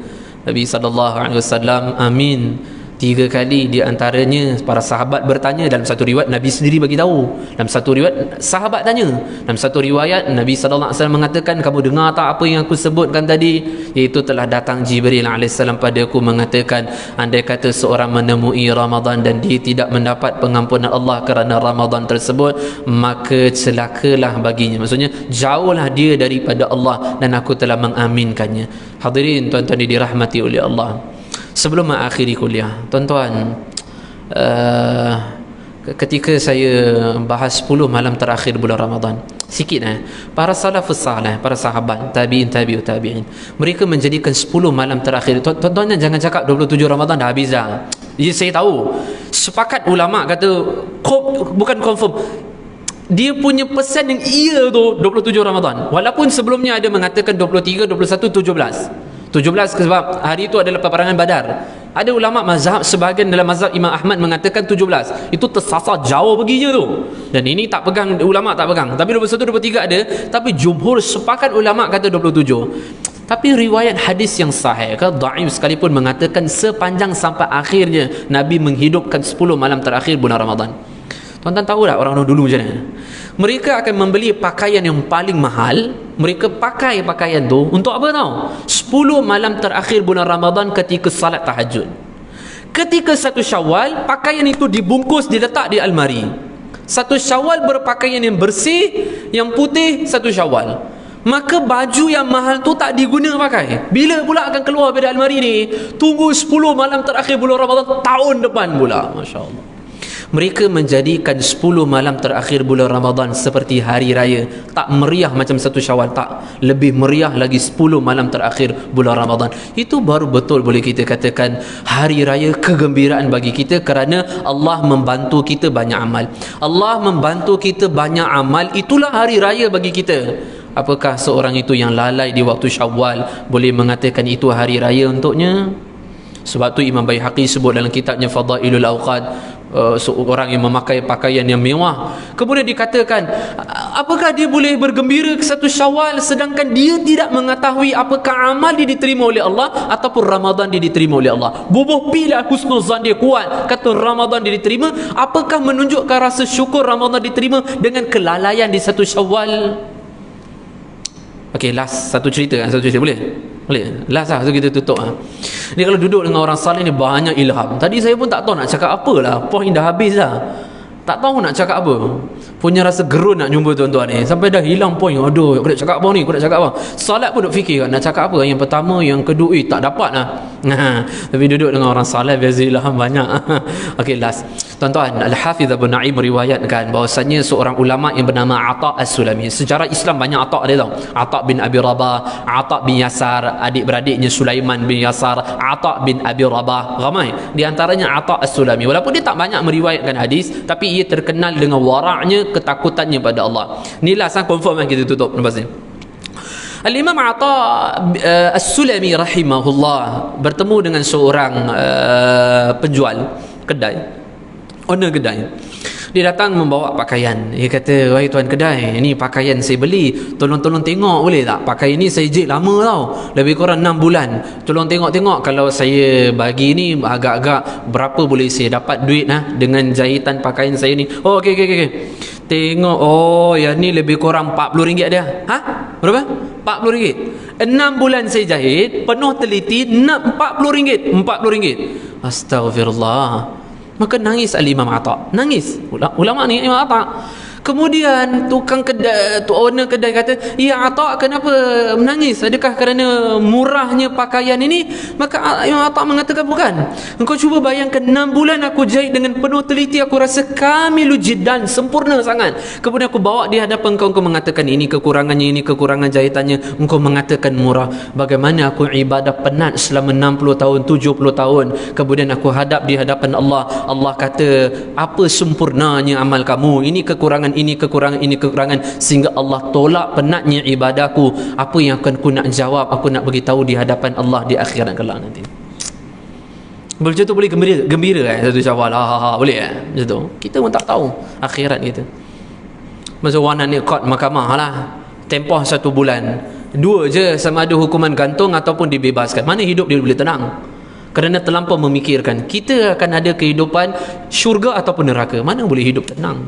Nabi SAW amin 3 kali. Di antaranya para sahabat bertanya, dalam satu riwayat Nabi sendiri bagi tahu, dalam satu riwayat sahabat tanya, dalam satu riwayat Nabi SAW mengatakan, kamu dengar tak apa yang aku sebutkan tadi? Iaitu telah datang Jibril AS padaku mengatakan, andai kata seorang menemui Ramadan dan dia tidak mendapat pengampunan Allah kerana Ramadan tersebut, maka celakalah baginya. Maksudnya jauhlah dia daripada Allah dan aku telah mengaminkannya. Hadirin tuan-tuan dirahmati oleh Allah, sebelum mengakhiri kuliah, tuan-tuan, ketika saya bahas 10 malam terakhir bulan Ramadan, sikit para salafus salih, para sahabat, tabi'in, tabi'ut tabi'in, mereka menjadikan 10 malam terakhir. Tuan-tuan jangan cakap 27 Ramadan dah habis dah. Jadi saya tahu sepakat ulama kata bukan confirm, dia punya pesan yang iya tu 27 Ramadan, walaupun sebelumnya ada mengatakan 23, 21, 17 sebab hari itu adalah peperangan Badar. Ada ulama mazhab, sebahagian dalam mazhab Imam Ahmad mengatakan 17. Itu tersasar jauh perginya tu. Dan ini tak pegang, ulama tak pegang. Tapi 21, 23 ada. Tapi jumhur sepakat ulama kata 27. Tapi riwayat hadis yang sahih ke dhaif sekalipun mengatakan sepanjang sampai akhirnya Nabi menghidupkan 10 malam terakhir bulan Ramadan. Tuan-tuan tahu tak orang dulu macam mana? Mereka akan membeli pakaian yang paling mahal. Mereka pakai pakaian tu untuk apa tahu? 10 malam terakhir bulan Ramadan ketika salat tahajud. Ketika 1 Syawal, pakaian itu dibungkus, diletak di almari. 1 Syawal berpakaian yang bersih, yang putih 1 Syawal. Maka baju yang mahal tu tak diguna pakai. Bila pula akan keluar dari almari ni? Tunggu 10 malam terakhir bulan Ramadan tahun depan pula. Masya Allah. Mereka menjadikan 10 malam terakhir bulan Ramadan seperti hari raya. Tak meriah macam 1 Syawal, tak. Lebih meriah lagi 10 malam terakhir bulan Ramadan. Itu baru betul boleh kita katakan hari raya kegembiraan bagi kita, kerana Allah membantu kita banyak amal. Allah membantu kita banyak amal, itulah hari raya bagi kita. Apakah seorang itu yang lalai di waktu Syawal boleh mengatakan itu hari raya untuknya? Sebab tu Imam Baihaqi sebut dalam kitabnya Fadailul Awqad, seorang yang memakai pakaian yang mewah, kemudian dikatakan apakah dia boleh bergembira ke 1 Syawal sedangkan dia tidak mengetahui apakah amal dia diterima oleh Allah ataupun Ramadan dia diterima oleh Allah. Bubuh pilih husnuzan dia kuat, kata Ramadan dia diterima. Apakah menunjukkan rasa syukur Ramadan diterima dengan kelalaian di 1 Syawal? Okey, last satu cerita boleh? Boleh? Last lah, so kita tutup lah. Ni kalau duduk dengan orang salih ni banyak ilham. Tadi saya pun tak tahu nak cakap apa lah, point dah habis lah, tak tahu nak cakap apa. Punya rasa gerun nak jumpa tuan-tuan ni, sampai dah hilang point. Aduh, aku nak cakap apa ni, aku nak cakap apa. Salat pun duk fikir nak cakap apa. Yang pertama, yang kedua, tak dapat lah. Tapi duduk dengan orang salih biasa ilham banyak. Okey, last. Tuan-tuan, Al-Hafiz Abu Na'im meriwayatkan bahawasanya seorang ulama yang bernama Ata' As-Sulami. Sejarah Islam banyak Ata' dia tahu. Ata' bin Abi Rabah, Ata' bin Yasar, adik-beradiknya Sulaiman bin Yasar, Ata' bin Abi Rabah, ramai. Di antaranya Ata' As-Sulami. Walaupun dia tak banyak meriwayatkan hadis, tapi ia terkenal dengan waraknya, ketakutannya pada Allah. Inilah sang confirm yang kita tutup lepas ni. Al-Imam Ata' As-Sulami rahimahullah bertemu dengan seorang penjual kedai, owner kedai. Dia datang membawa pakaian. Dia kata, wahai tuan kedai, ini pakaian saya beli, tolong tengok boleh tak? Pakaian ni saya jahit lama tau, lebih kurang 6 bulan. Tolong tengok kalau saya bagi ni agak-agak berapa boleh saya dapat duit dengan jahitan pakaian saya ni. Oh okey. Tengok, oh yang ni lebih kurang RM40 dia. Berapa? RM40. 6 bulan saya jahit, penuh teliti, RM40. RM40. Astaghfirullah. Maka nangis Al-Imam Ata'. Nangis. Ulama ni Imam Ata'. Kemudian tukang kedai, owner kedai kata, ya Ata', kenapa menangis? Adakah kerana murahnya pakaian ini? Maka Imam Ata' mengatakan, bukan. Engkau cuba bayangkan 6 bulan aku jahit dengan penuh teliti, aku rasa kamilu jiddan, sempurna sangat. Kemudian aku bawa di hadapan engkau mengatakan ini kekurangannya, ini kekurangan jahitannya. Engkau mengatakan murah. Bagaimana aku ibadah penat selama 60 tahun, 70 tahun. Kemudian aku hadap di hadapan Allah. Allah kata, apa sempurnanya amal kamu? Ini kekurangan, ini kekurangan, sehingga Allah tolak penatnya ibadahku. Apa yang akan aku nak jawab, aku nak beritahu di hadapan Allah di akhirat kelak nanti. Macam tu boleh gembira satu Syawal, boleh macam tu. Kita pun tak tahu akhirat kita. Masa warna ni court mahkamah lah, tempoh 1 bulan, 2 je, sama ada hukuman gantung ataupun dibebaskan. Mana hidup dia boleh tenang? Kerana terlampau memikirkan kita akan ada kehidupan syurga ataupun neraka. Mana boleh hidup tenang.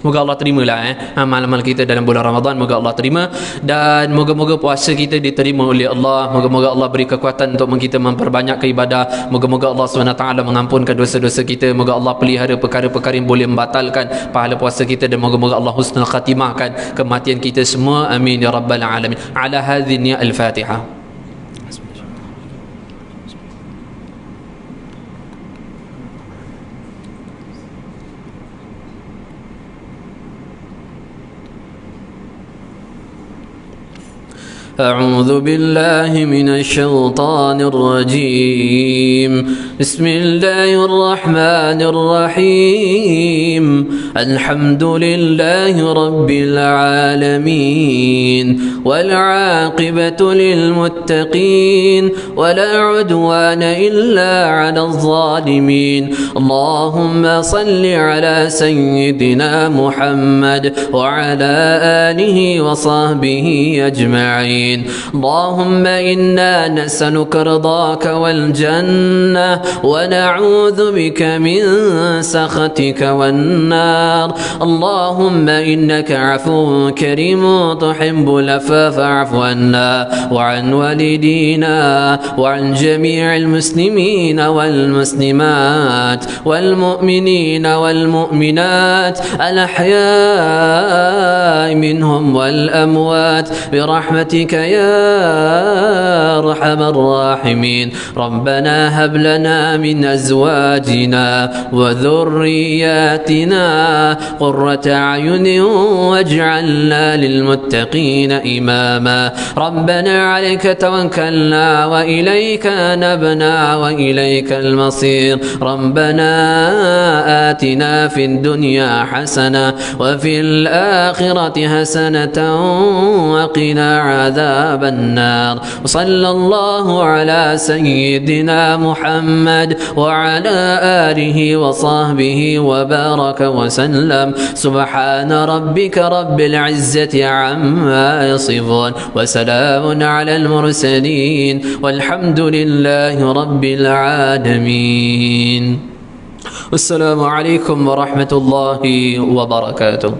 Moga Allah terimalah amal-amal kita dalam bulan Ramadan. Moga Allah terima. Dan moga-moga puasa kita diterima oleh Allah. Moga-moga Allah beri kekuatan untuk kita memperbanyak keibadah. Moga-moga Allah SWT mengampunkan dosa-dosa kita. Moga Allah pelihara perkara-perkara yang boleh membatalkan pahala puasa kita. Dan moga-moga Allah husnul khatimahkan kematian kita semua. Amin ya rabbal alamin. Ala hadhihi al-Fatihah. أعوذ بالله من الشيطان الرجيم بسم الله الرحمن الرحيم الحمد لله رب العالمين والعاقبة للمتقين ولا عدوان إلا على الظالمين اللهم صل على سيدنا محمد وعلى آله وصحبه أجمعين اللهم إنا نسألك رضاك والجنة ونعوذ بك من سخطك والنار اللهم إنك عفو كريم تحب العفو فاعف عنا وعن والدينا وعن جميع المسلمين والمسلمات والمؤمنين والمؤمنات الأحياء منهم والأموات برحمتك يا أرحم الراحمين ربنا هب لنا من أزواجنا وذرياتنا قرة أعين واجعلنا للمتقين إماما ربنا عليك توكلنا وإليك نبنا وإليك المصير ربنا آتنا في الدنيا حسنة وفي الآخرة حسنة وقنا عذاب النار وصلى الله على سيدنا محمد وعلى آله وصحبه وبارك وسلم سبحان ربك رب العزة عما يصفون وسلام على المرسلين والحمد لله رب العالمين والسلام عليكم ورحمة الله وبركاته.